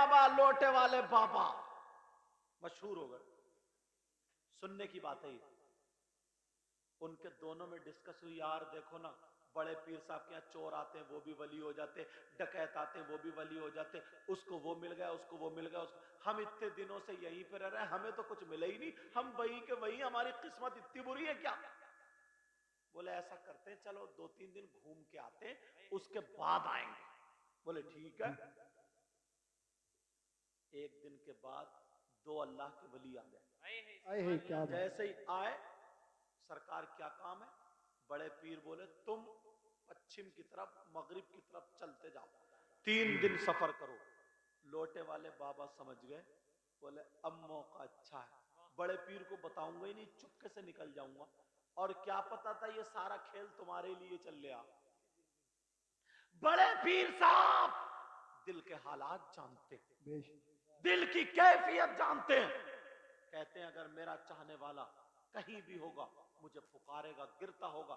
बाबा, लोटे वाले बाबा मशहूर हो गए। सुनने की बात है, उनके दोनों में डिस्कस हुई, यार देखो ना, बड़े पीर साहब के यहाँ चोर आते हैं वो भी वली हो जाते, डकैत आते हैं वो भी वली हो जाते, उसको वो मिल गया, उसको वो मिल गया, उसको। हम इतने दिनों से यहीं पे रह रहे हैं, हमें तो कुछ मिला ही नहीं, हम वही के वही, हमारी किस्मत इतनी बुरी है क्या? बोले ऐसा करते हैं, चलो 2-3 दिन घूम के आते हैं, उसके बाद आएंगे। बोले ठीक है। एक दिन के बाद 2 अल्लाह के वली आ गए। जैसे ही आए, सरकार क्या काम है? बड़े पीर बोले तुम पश्चिम की तरफ, मगरिब की तरफ चलते जाओ, 3 दिन सफर करो। लोटे वाले बाबा समझ गए, बोले अब मौका अच्छा है, बड़े पीर को बताऊंगा ही नहीं, चुपके से निकल जाऊंगा, और क्या पता था ये सारा खेल तुम्हारे लिए चल लिया। बड़े पीर साहब दिल के हालात जानते हैं, दिल की कैफियत जानते हैं। कहते हैं अगर मेरा चाहने वाला कहीं भी होगा, मुझे पुकारेगा, गिरता होगा,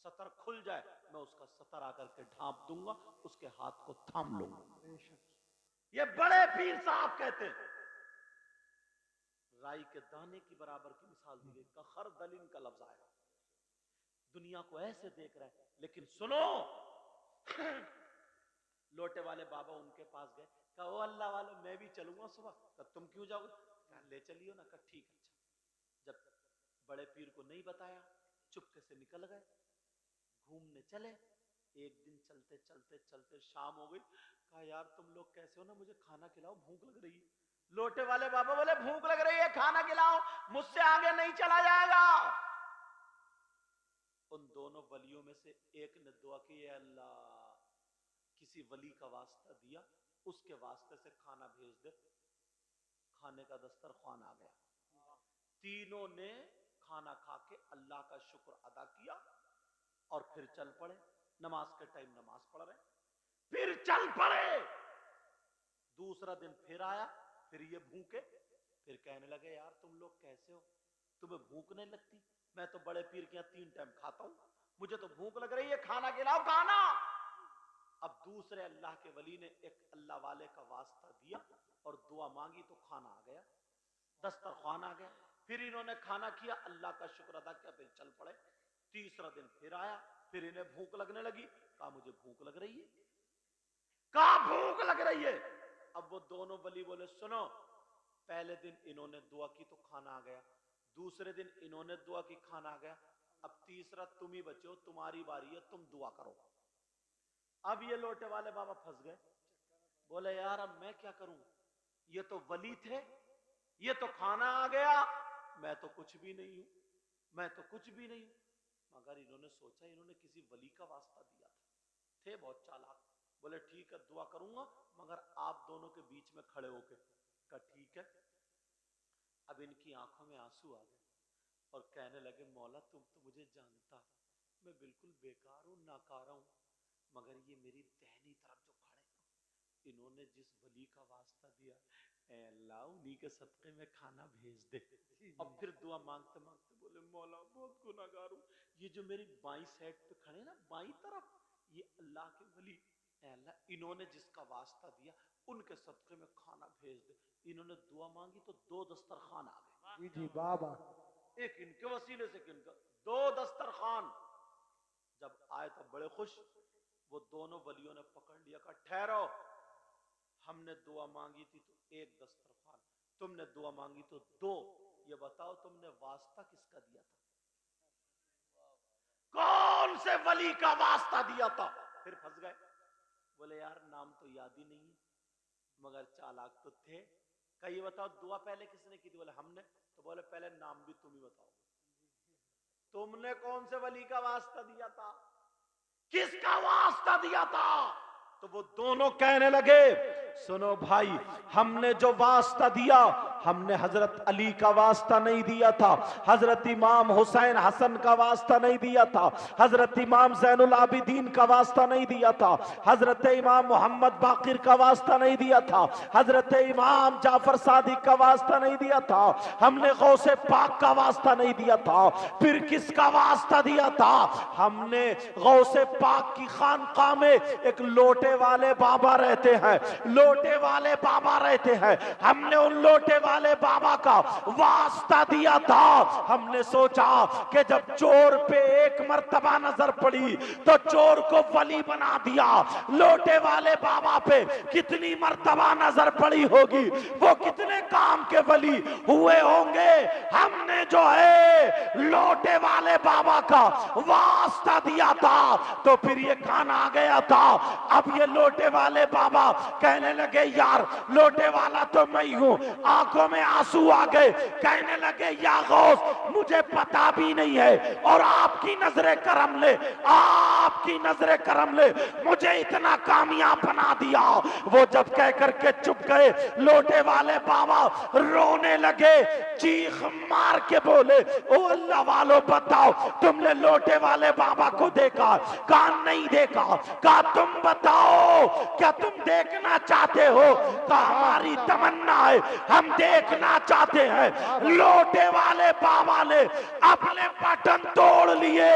सतर खुल जाए, मैं उसका सतर आकर के ढांप दूंगा, उसके हाथ को थाम लूंगा। ये बड़े पीर साहब कहते हैं। राई के दाने की बराबर की मिसाल दी गई, कखर दलिन का लफ्ज आया। दुनिया को ऐसे देख रहे हैं, लेकिन सुनो लोटे वाले बाबा उनके पास गए, कहा ओ अल्लाह वाले, मैं भी चलूंगा सुबह। कहा तुम क्यों जाओगे? कहा ले चलियो ना। कहा ठीक है। जब बड़े पीर को नहीं बताया, चुपके से निकल गए, घूमने चले। एक दिन चलते चलते चलते शाम हो गई। कहा यार तुम लोग कैसे हो ना, मुझे खाना खिलाओ, भूख लग रही है। लोटे वाले बाबा बोले भूख लग रही है, खाना खिलाओ, मुझसे आगे नहीं चला जाएगा। उन दोनों वलियों में से एक ने दुआ की, अल्लाह किसी वली का वास्ता दिया, उसके वास्ते से खाना भेज दे। खाने का दस्तरख्वान आ गया। तीनों ने खाना खा के अल्लाह का शुक्र अदा किया और फिर चल पड़े। नमाज के टाइम नमाज पढ़ रहे, फिर चल पड़े। दूसरा दिन फिर आया, फिर ये भूखे, फिर कहने लगे यार तुम लोग कैसे हो, तुम्हें भूख नहीं लगती? मैं तो बड़े पीर के यहाँ 3 टाइम खाता हूं, मुझे तो भूख लग रही है, खाना खिलाओ, खाना। अब दूसरे अल्लाह के वली ने एक अल्लाह वाले का वास्ता दिया और दुआ मांगी तो खाना आ गया, दस्तरख्वान आ गया। फिर इन्होंने खाना किया, अल्लाह का शुक्र अदा किया, फिर चल पड़े। तीसरा दिन फिर आया, फिर इन्हें भूख लगने लगी। कहा मुझे भूख लग रही है। कहा भूख लग रही है। अब वो दोनों वली बोले सुनो, पहले दिन इन्होंने दुआ की तो खाना आ गया, दूसरे दिन इन्होंने दुआ की, खाना आ गया, अब तीसरा तुम ही बचे हो, तुम्हारी बारी है, तुम दुआ करो। अब ये लोटे वाले बाबा फंस गए। बोले यार अब मैं क्या करूं, ये तो वली थे, ये तो खाना आ गया, मैं तो कुछ भी नहीं हूं, मैं तो कुछ भी नहीं हूं। मगर इन्होंने सोचा इन्होंने किसी वली का वास्ता दिया था, थे बहुत चालाक। बोले ठीक है दुआ करूंगा, मगर आप दोनों के बीच में खड़े होके। कहा ठीक है। अब इनकी आंखों में आंसू आ गए और कहने लगे मौला तुम तो मुझे जानता, मैं बिल्कुल बेकार हूं, नाकारा हूं, मगर ये मेरी दाहिनी तरफ जो खड़े हैं, इन्होंने जिस वली का वास्ता दिया, ऐ अल्लाह उन्हीं के सदके में खाना भेज दे। अब फिर दुआ मांगते मांगते बोले मौला बहुत गुनाहगार हूं, ये जो मेरी बाईं साइड पे खड़े ना, बाईं तरफ, ये अल्लाह के वली, ऐ अल्लाह इन्होंने जिसका वास्ता दिया उनके सदके में खाना भेज दे। इन्होंने दुआ मांगी तो 2 दस्तरखान आ गए। जी बाबा, एक इनके वसीले से, इनका 2 दस्तरखान। जब आए तो बड़े खुश, वो दोनों वलियों ने पकड़ लिया, कहा ठहरो, हमने दुआ मांगी थी तो 1 दस्तरखान, तुमने दुआ मांगी तो 2, ये बताओ तुमने वास्ता किसका दिया था? कौन से वली का वास्ता दिया था? फिर फंस गए। बोले यार नाम तो याद ही नहीं है, मगर चालाक तो थे। कहा ये बताओ दुआ पहले किसने की थी? बोले हमने। तो बोले पहले नाम भी तुम ही बताओ, तुमने कौन से वली का वास्ता दिया था, किसका वास्ता दिया था? तो वो दोनों कहने लगे सुनो भाई, हमने जो वास्ता दिया हमने हजरत अली का वास्ता नहीं दिया था, हजरत इमाम हुसैन हसन का वास्ता नहीं दिया था, हजरत इमाम ज़ैनुल आबिदीन का वास्ता नहीं दिया था, हजरत इमाम मोहम्मद बाकिर का वास्ता नहीं दिया था, हजरत इमाम जाफर सादिक का वास्ता नहीं दिया था, हमने गौसे पाक का वास्ता नहीं दिया था। फिर किसका वास्ता दिया था? हमने गौसे पाक की खानकाह में एक लोटे वाले बाबा रहते हैं, लोटे वाले बाबा रहते हैं, हमने उन लोटे वाले बाबा का वास्ता दिया था। हमने सोचा कि जब चोर पे एक मर्तबा नजर पड़ी तो चोर को वली बना दिया, लोटे वाले बाबा पे कितनी मर्तबा नजर पड़ी होगी, वो कितने काम के वली हुए होंगे। हमने जो है लोटे वाले बाबा का वास्ता दिया था, तो फिर ये खाना आ गया था। अब ये लोटे वाले बाबा कहने लगे यार लोटे वाला तो मैं हूं, आंखों में आंसू आ गए, कहने लगे या गौस मुझे पता भी नहीं है और आपकी नजरे करम ले, आपकी नजरे करम ले, मुझे इतना कामयाब बना दिया। वो जब कह करके चुप गए, लोटे वाले बाबा रोने लगे, चीख मार के बोले ओ अल्लाह वालों बताओ तुमने लोटे वाले बाबा को देखा? कहा नहीं देखा। कहा तुम बताओ क्या तुम देखना चाहते हो? कहा हमारी तमन्ना है, हम देखना चाहते हैं। लोटे वाले बाबा ने अपने बटन तोड़ लिए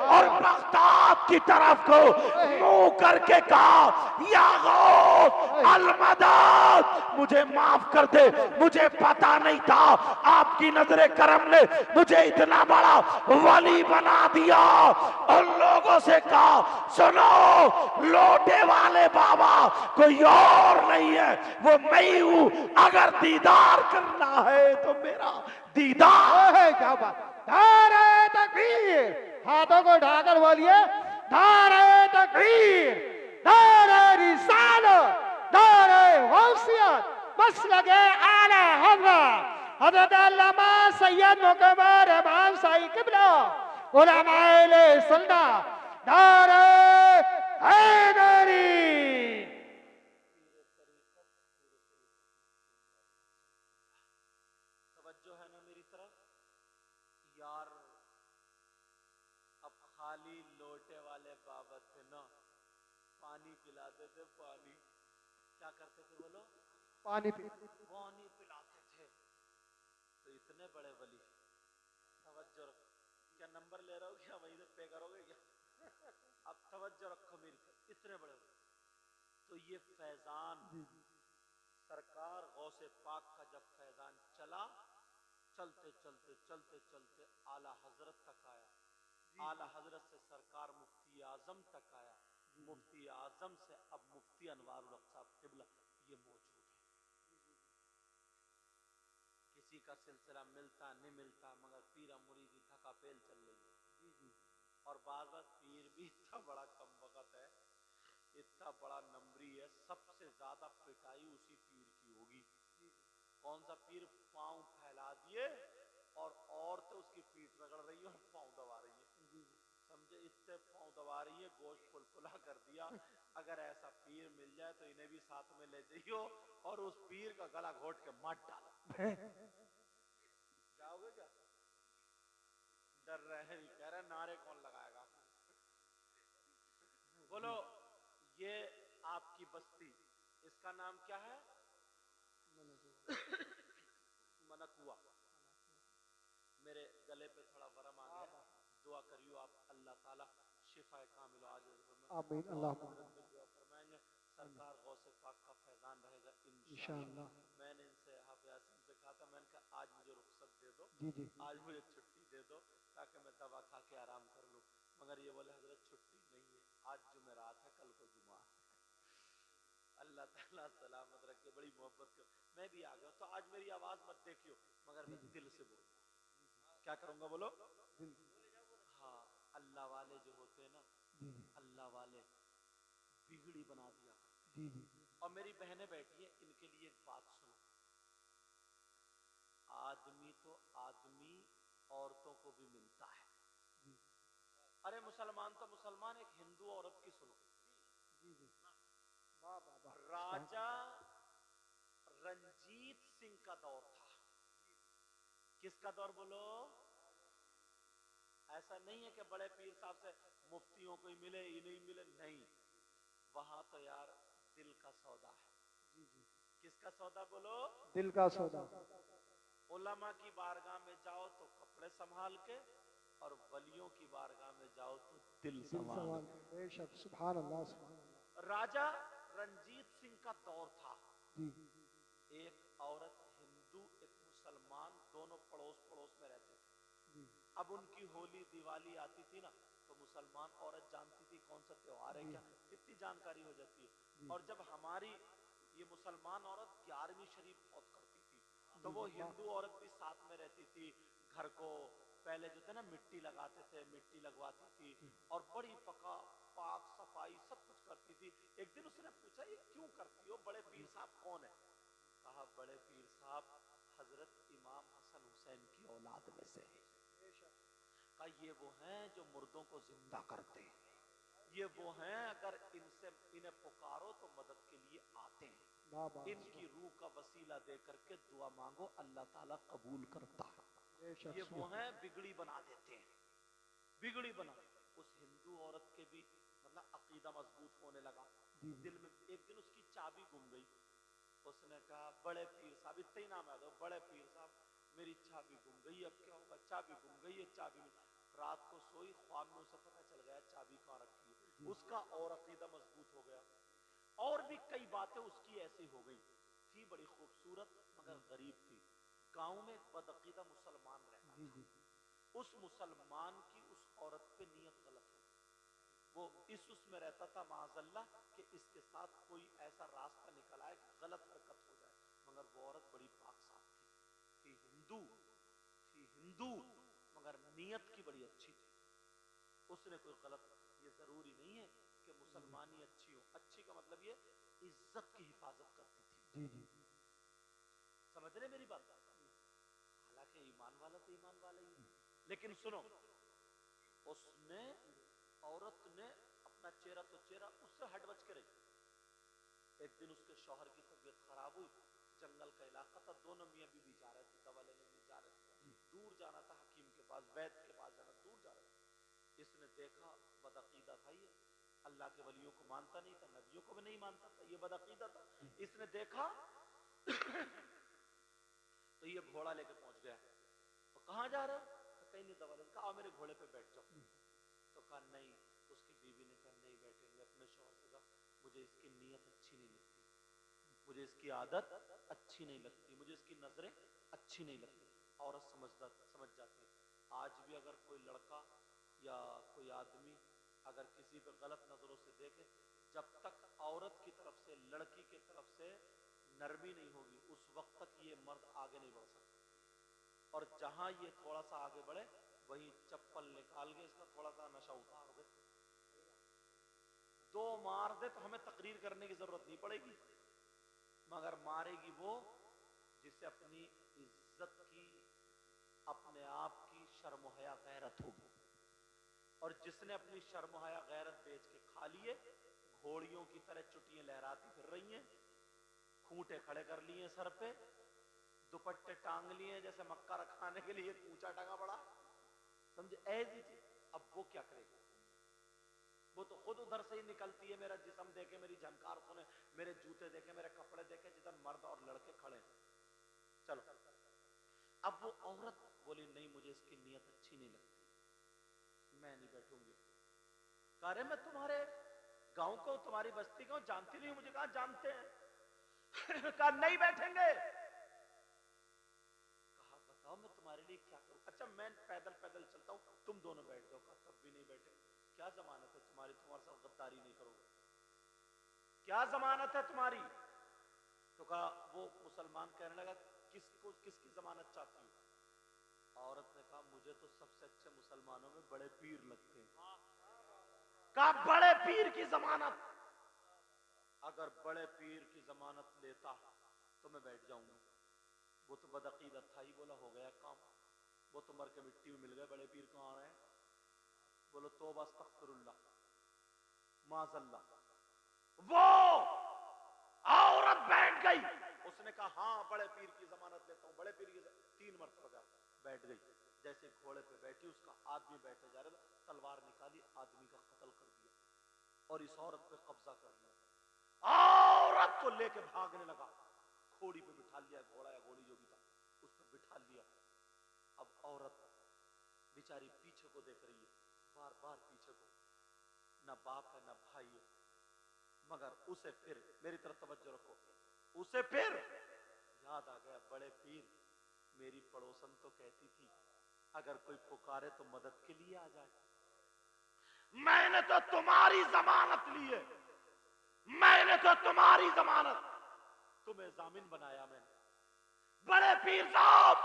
और बगदाद की तरफ को मुंह करके कहा या गौस अलमदद, मुझे माफ कर दे, मुझे पता नहीं था, आपकी नजरे करम ने मुझे इतना बड़ा वली बना दिया। उन लोगों से कहा सुनो लोटे वाले बाबा कोई और नहीं है, वो मैं ही हूं, अगर दीदार करना है तो मेरा दीदार है। क्या बात, नारे तकबीर, हाथों को ढाकर बोलिए नारे तकबीर, नारे रिसालत, नारे गौसियत, बस लगे आला हज़रत हज़रत अल्लामा सैयद मुकम्मल इमाम साई किबला उलमाए सुन्नत, नारे हैदरी। तवज्जो है ना मेरी तरफ? यार अब खाली लोटे वाले बाबा थे ना, पानी पिलाते थे, पानी क्या करते थे बोलो? पानी पिलाते थे। तो इतने बड़े वली, तवज्जो रखो, क्या नंबर ले रहे हो क्या, वहीं से पे करोगे क्या? अब तवज्जो रखो मेरी तरफ, इतने बड़े वली। तो ये फैजान सरकार गौसे पाक का जब फैजान चला, चलते चलते चलते चलते आला हजरत तक आया, आला हजरत से सरकार मुफ्ती आजम तक आया, मुफ्ती आजम से अब मुफ्ती अनवारुल हक साहब किबला ये मौजूद है। किसी का सिलसिला मिलता नहीं मिलता, मगर पीरा मुरीदी थका पेल चल रही है। और बार पीर भी इतना बड़ा कम वक्त है, इतना बड़ा नंबरी है, सबसे ज्यादा पिटाई उसी पीर की होगी। कौन सा पीर? पांव फैला दिए और औरतें उसकी पीठ रगड़ रही है और पांव दबा रही है, समझे? इससे पांव दबा रही है, गोश्त फुलफुला कर दिया। अगर ऐसा पीर मिल जाए तो इन्हें भी साथ में ले जाइयो और उस पीर का गला घोट के मार डालो। जाओगे क्या? डर रहे हैं, कह रहे नारे कौन लगाएगा? बोलो ये आपकी बस्ती, इसका नाम क्या है? मनकुआ। मेरे गले पे थोड़ा वरम आ गया, दुआ करियो आप, अल्लाह ताला शिफा कामिल आजिज़ आमीन, अल्लाह दुआ फरमाएंगे। सरकार गौसे पाक का फैजान रहेगा इंशाअल्लाह। मैंने इनसे हाफिज़ आसिम से कहा था, मैंने कहा आज मुझे रुखसत दे दो, जी आज मुझे छुट्टी दे दो ताकि मैं दवा खा के आराम कर लूं, मगर ये बोले हजरत छुट्टी नहीं है, आज जुमेरात है, कल को जुमा है। अल्लाह ताला सलामत रखे, बड़ी मोहब्बत कर, मैं भी आ गया। तो आज मेरी आवाज मत देखियो, मगर मैं दिल से बोल, क्या करूंगा बोलो? हाँ, अल्लाह वाले जो होते हैं ना, अल्लाह वाले बिगड़ी बना दिया। और मेरी बहनें बैठी है, इनके लिए एक बात सुनो, आदमी तो आदमी औरतों को भी मिलता है। अरे मुसलमान तो मुसलमान, एक हिंदू औरत की सुनो। राजा रंजीत सिंह का दौर था, किसका दौर बोलो? ऐसा नहीं है कि बड़े पीर साहब से मुफ्तियों को ही मिले ही नहीं मिले, नहीं, वहां तो यार दिल का सौदा है। जी जी, किसका सौदा बोलो? दिल का सौदा। उलमा की बारगाह में जाओ तो कपड़े संभाल के, और वलियों की बारगाह में जाओ तो दिल दिल संभाल संभाल के। के, बेशक, सुभान अल्लाह, सुभान अल्लाह। राजा रणजीत सिंह का दौर था। जी एक औरत हिंदू, एक मुसलमान, दोनों पड़ोस पड़ोस में रहते थे। जी अब उनकी होली दिवाली आती थी ना, तो मुसलमान औरत जानती थी कौन सा त्योहार है, जी क्या कितनी जानकारी हो जाती है। जी और जब हमारी ये मुसलमान औरत 11वीं शरीफ बहुत करती थी, तो जी वो जी, वाह, हिंदू औरत भी साथ में रहती थी। घर को पहले जो थे ना मिट्टी लगाते थे, मिट्टी लगवाती थी, जी और बड़ी पका पाक सफाई सब कुछ करती थी। एक दिन उसने पूछा ये क्यों करती हो, बड़े पीर जी, साहब कौन है? कहा बड़े पीर साहब हजरत इमाम हसन हुसैन की औलाद में से है। कहा ये वो हैं जो मुर्दों को जिंदा करते हैं, ये वो हैं अगर इनसे इन्हें पुकारो तो मदद के लिए आते हैं, वाह वाह, इनकी रूह का वसीला दे करके दुआ मांगो अल्लाह ताला कबूल करता है। बेशक, ये वो सुभान। हैं बिगड़ी बना देते हैं, बिगड़ी बना। उस हिंदू औरत के भी मतलब अकीदा मजबूत होने लगा। जी जी दिल में एक दिन उसकी चाबी गुम गई। उसने कहा बड़े पीर साहब, इतना ही नाम है दो, बड़े पीर साहब मेरी चाबी गुम गई, अब क्या होगा? चाबी गुम गई है, चाबी मिल। रात को सोई, ख्वाब में उसे पता चल गया चाबी कहाँ रखी है। जी उसका और अकीदा मजबूत हो गया। और भी कई बातें उसकी ऐसी हो गई थी, बड़ी खूबसूरत मगर गरीब थी। गांव में एक बदअकीदा मुसलमान रहता जी था। जी, उस मुसलमान की उस औरत पे नियत गलत हो गई। वो इस उसमें रहता था माजल्ला कि इसके साथ कोई ऐसा रास्ता निकल आए कि गलत हरकत हो जाए। मगर वो औरत बड़ी पाक साफ थी हिंदू, थी हिंदू, मगर नियत की बड़ी अच्छी थी। उसने कोई गलत, ये जरूरी नहीं है कि मुसलमानी अच्छी हो, अच्छी का मतलब ये इज्जत की हिफाजत करती थी। जी जी, समझ रहे मेरी बात? हालांकि ईमान वाला तो ईमान वाला ही है। लेकिन सुनो, उसने, औरत ने अपना चेहरा तो चेहरा उससे हट बच के रही। एक दिन उसके शौहर की तबीयत खराब हुई, जंगल का इलाका था, दोनों मियां बीवी जा रहे थे, दवा लेने के लिए जा रहे थे, दूर जाना था हकीम के पास, वैद्य के पास जाना, दूर जा रहे थे। इसने देखा, बदअकीदा था ये, अल्लाह के वलियों को मानता नहीं था, नबियों को भी नहीं मानता था, ये बदअकीदा था। इसने देखा तो ये घोड़ा लेके पहुंच गया। तो कहां जा रहे हो? तो कहीं नहीं, दवा लेने। कहा मेरे घोड़े पे बैठ जाओ। तो कहा नहीं। उसकी बीवी ने कहा नहीं बैठेंगे। अपने शौहर से कहा मुझे इसकी नीयत अच्छी नहीं लगती, मुझे इसकी आदत अच्छी नहीं लगती, मुझे इसकी नजरें अच्छी नहीं लगती। औरत समझ जाती है। आज भी अगर कोई लड़का या कोई आदमी अगर किसी पे गलत नजरों से देखे, जब तक औरत की तरफ से, लड़की की तरफ से नरमी नहीं होगी, उस वक्त तक ये मर्द आगे नहीं बढ़ सकता। और जहां ये थोड़ा सा आगे बढ़े, वही चप्पल निकाल के इसका थोड़ा सा नशा उतार दे, दो मार दे, तो हमें तकरीर करने की जरूरत नहीं पड़ेगी। मगर मारेगी वो जिसे अपनी इज्जत की, अपने आप की शर्म हया गैरत होगी। और जिसने अपनी शर्म हया गैरत बेच के खा लिए, घोड़ियों की तरह चुटियां लहराती फिर रही हैं, खूंटे खड़े कर लिए सर पे, दुपट्टे टांग लिए जैसे मक्का रखाने के लिए ऊंचा टंगा पड़ा, समझे? ऐसी चीज। अब वो क्या करेगा? वो तो खुद उधर से ही निकलती है, मेरा जिस्म देखे, मेरी झनकार सुने, मेरे जूते देखे, मेरे कपड़े देखे, जिधर मर्द और लड़के खड़े। चलो, अब वो औरत बोली नहीं मुझे इसकी नीयत अच्छी नहीं लगती, मैं नहीं बैठूंगी। कह रहे मैं तुम्हारे गांव को, तुम्हारी बस्ती को जानती नहीं, मुझे कहा जानते हैं। कहा नहीं बैठेंगे। कहा बताओ मैं तुम्हारे लिए क्या करूं? अच्छा मैं पैदल पैदल चलता हूं, तुम दोनों बैठ जाओ। कहा तब भी नहीं बैठे। क्या जमानत है तुम्हारी, तुम्हारे साथ गद्दारी नहीं करोगे? क्या जमानत है तुम्हारी? तो कहा, वो मुसलमान कहने लगा किसको, किसकी जमानत चाहती हो? औरत ने कहा मुझे तो सबसे अच्छे मुसलमानों में बड़े पीर लगते हैं। कहा बड़े पीर की जमानत, अगर बड़े पीर की जमानत लेता तो मैं बैठ जाऊंगा। वो तो बदअकीदत था ही। बोला हो गया काम, वो तो मर के मिट्टी में मिल गए, बड़े पीर कहां रहे? बोलो तौबा अस्तगफिरुल्लाह माज़ल्ला। वो औरत बैठ गई। उसने कहा हाँ बड़े पीर की जमानत लेता हूं, बड़े पीर की 3 मरतबा। बैठ गई। जैसे घोड़े पे बैठी, उसका आदमी बैठे जा रहा था, तलवार निकाली, आदमी का कत्ल कर दिया और इस औरत पे कब्जा कर लिया। औरत को लेके भागने लगा, घोड़ी पे बिठा लिया, घोड़ा या घोड़ी जो भी था उस पर बिठा लिया। अब औरत बेचारी पीछे को देख रही है, बार बार पीछे को, ना बाप है ना भाई है, मगर उसे फिर, मेरी तरफ तवज्जो रखो, उसे फिर याद आ गया, बड़े पीर मेरी पड़ोसन तो कहती थी अगर कोई पुकारे तो मदद के लिए आ जाए, मैंने तो तुम्हारी जमानत ली है, मैंने तो तुम्हारी जमानत, तुम्हें जामिन बनाया मैंने, बड़े पीर साहब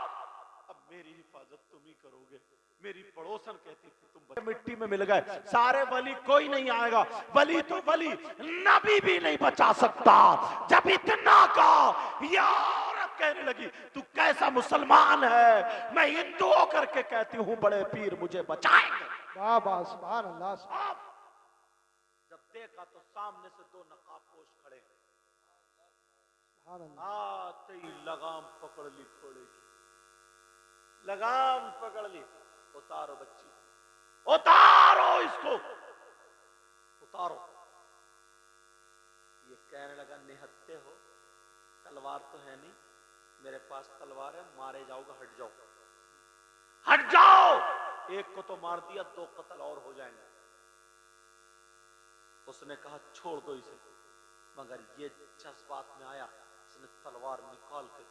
अब मेरी हिफाजत तुम ही करोगे। मेरी पड़ोसन कहती थी तुम मिट्टी में मिल गए, सारे वली कोई नहीं आएगा, वली तो वली, नबी भी नहीं बचा सकता। जब इतना कहा, ये औरत कहने लगी तू कैसा मुसलमान है, मैं हिंदू होकर के कहती हूँ बड़े पीर मुझे बचाएंगे। वाह वाह, सुभान अल्लाह। जब देखा तो सामने से दो नकाबपोश खड़े, सुभान अल्लाह। आते ही लगाम पकड़ ली, थोड़ी लगाम पकड़ ली, उतारो बच्ची, उतारो इसको, उतारो। ये कहने लगा निहत्ते हो, तलवार तो है नहीं, मेरे पास तलवार है, मारे जाओगे, हट जाओ, हट जाओ। एक को तो मार दिया, दो कत्ल और हो जाएंगे। उसने कहा छोड़ दो इसे, मगर ये जज्बात में आया, उसने तलवार निकाल के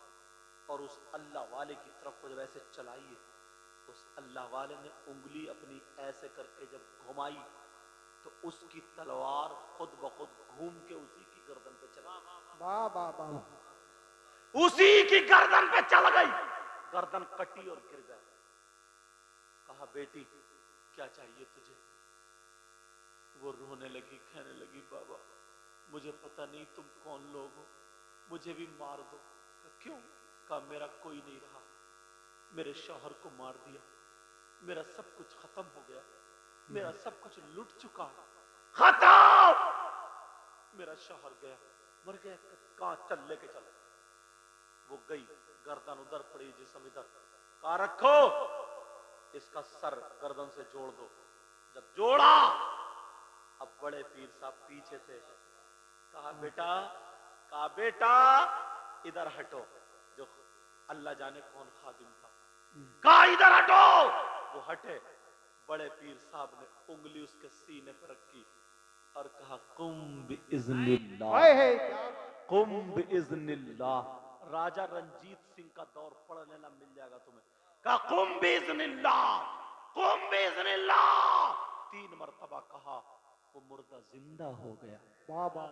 और उस अल्लाह वाले की तरफ को जब ऐसे चलाई है, उस अल्लाह वाले ने उंगली अपनी ऐसे करके जब घुमाई तो उसकी तलवार खुद ब खुद घूम के उसी की गर्दन पे चला। वाह वाह वाह, उसी की गर्दन पे चल गई, गर्दन कटी और गिर गया। कहा बेटी क्या चाहिए तुझे? वो रोने लगी, कहने लगी बाबा मुझे पता नहीं तुम कौन लोग हो, मुझे भी मार दो। क्यों? कहा मेरा कोई नहीं रहा, मेरे शौहर को मार दिया, मेरा सब कुछ खत्म हो गया, मेरा सब कुछ लुट चुका, खत्म, मेरा शौहर गया, मर गया। कहां? चल लेके चल। वो गई, गर्दन उधर पड़ी, जिस्म इधर, कहा रखो, इसका सर गर्दन से जोड़ दो। जब जोड़ा, अब बड़े पीर साहब पीछे थे, कहा बेटा इधर हटो। जो अल्लाह जाने कौन खादिम था, कहा इधर हटो, वो हटे। बड़े पीर साहब ने उंगली उसके सीने पर रखी और कहा कुम बिइज़्निल्लाह, कुम बिइज़्निल्लाह। राजा रंजीत सिंह का दौर पढ़ लेना, मिल जाएगा तुम्हें। कहा कुम बिइज़्निल्लाह, कुम बिइज़्निल्लाह, 3 मरतबा कहा, वो मुर्दा जिंदा हो गया। वाह वाह।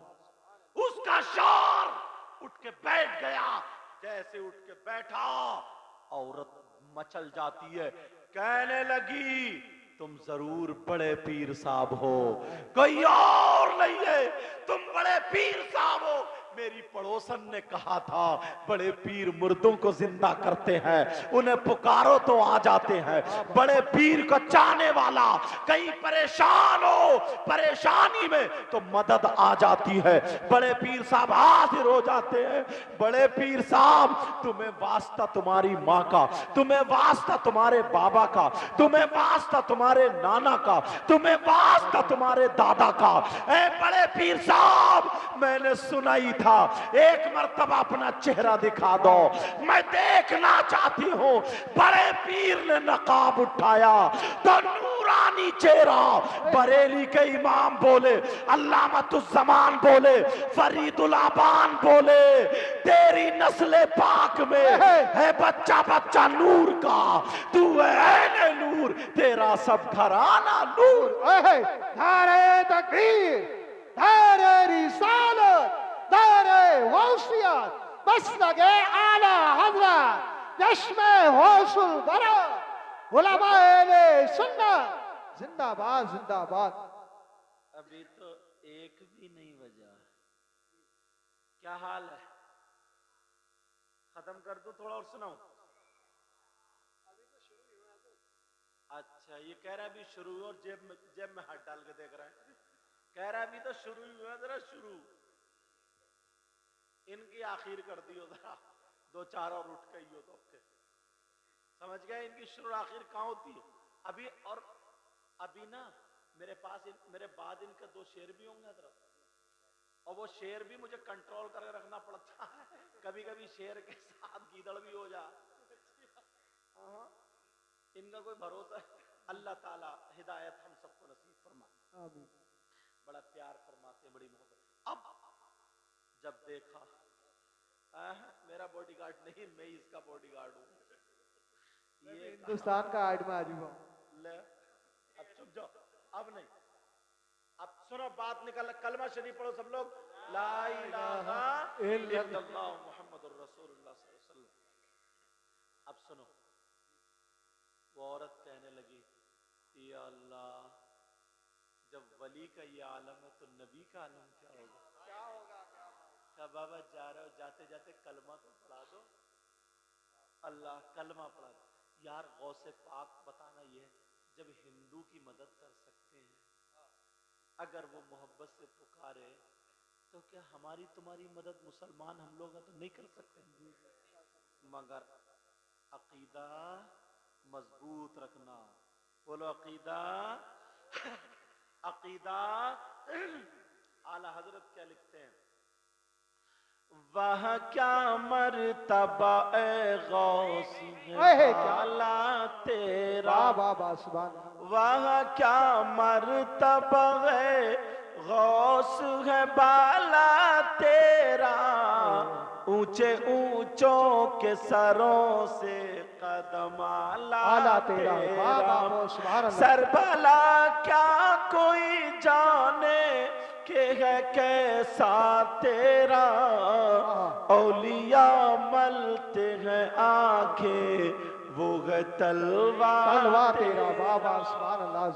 उसका शौहर उठ के बैठ गया, जैसे उठ के बैठा औरत मचल जाती है, कहने लगी तुम जरूर बड़े पीर साहब हो, कोई और नहीं है, तुम बड़े पीर साहब हो। मेरी पड़ोसन ने कहा था बड़े पीर मुर्दों को जिंदा करते हैं, उन्हें पुकारो तो आ जाते हैं। बड़े पीर को चाहने वाला कहीं परेशान हो, परेशानी में तो मदद आ जाती है, बड़े पीर साहब हाजिर हो जाते हैं। बड़े पीर साहब तुम्हें वास्ता तुम्हारी माँ का, तुम्हें वास्ता तुम्हारे बाबा का, तुम्हें वास्ता तुम्हारे नाना का, तुम्हें वास्ता तुम्हारे दादा का। ए बड़े पीर साहब मैंने सुना ही था, एक मर्तबा अपना चेहरा दिखा दो, मैं देखना चाहती हूं। बड़े पीर ने नकाब उठाया तो नूरानी चेहरा, बरेली के इमाम बोले, अल्लामतुज़्ज़मान बोले, फरीदुल आबान बोले, तेरी नस्ले पाक में है बच्चा बच्चा नूर का, तू है नूर, तेरा सब घराना नूर। नारे तकबीर, नारे रिसालत, नारे गौसियत, मसलके आला हज़रत, चश्मे गौसुल बरा, उलमाए सुन्नत, जिंदाबाद जिंदाबाद। अभी तो एक भी नहीं बजा, क्या हाल है? खत्म कर दो, थोड़ा और सुनाओ। अच्छा ये कह रहा है अभी शुरू, और जेब में हाथ डाल के देख रहा है, कह रहा है अभी तो शुरू ही हुआ, जरा शुरू, इनकी आखिर कर दी हो जरा, 2-4 और उठ गई हो तो समझ गए इनकी शुरू आखिर कहाँ होती है? अभी और अभी ना मेरे पास मेरे बाद इनके 2 शेर भी होंगे हजरत, और वो शेर भी मुझे कंट्रोल करके रखना पड़ता है, कभी कभी शेर के साथ गीदड़ भी हो जा। हाँ, इनका कोई भरोसा है। अल्लाह ताला हिदायत हम सबको नसीब फरमाए। आमीन। बड़ा प्यार फरमाते, बड़ी मोहब्बत। अब जब देखा मेरा बॉडीगार्ड नहीं, मैं ही इसका बॉडीगार्ड हूँ, ये हिंदुस्तान का आदमी आ जाऊँ। ले अब चुप जाओ, अब नहीं, अब सुनो बात निकल, कलमा शरीफ पढ़ो सब लोग, ला इलाहा इल्लल्लाह मुहम्मदुर रसूलुल्लाह सल्लल्लाहु अलैहि वसल्लम। अब सुनो, वो औरत कहने लगी, या अल्लाह, जब वली का ये आलम है तो नबी का आलम क्या होगा? क्या होगा? क्या बाबा जा रहे हो, जाते जाते कलमा तो पढ़ा दो। अल्लाह कलमा पढ़ा दो। यार गौसे पाक बताना ये है, जब हिंदू की मदद कर सकते हैं, अगर वो मोहब्बत से पुकारे, तो क्या हमारी तुम्हारी मदद मुसलमान हम लोग तो नहीं कर सकते? मगर अकीदा मजबूत रखना। बोलो अकीदा। अकीदा। आला हजरत क्या लिखते हैं, वह क्या मर्तबा ए गौस है आला तेरा, वह क्या मर्तबा है गौस है बाला तेरा, ऊंचे ऊंचों के सरों से कदम आला तेरा, सरबला क्या कोई जाने के है कैसा तेरा, औलिया मलते हैं आंखें वो है तलवार तेरा। बाबा सुभान अल्लाह।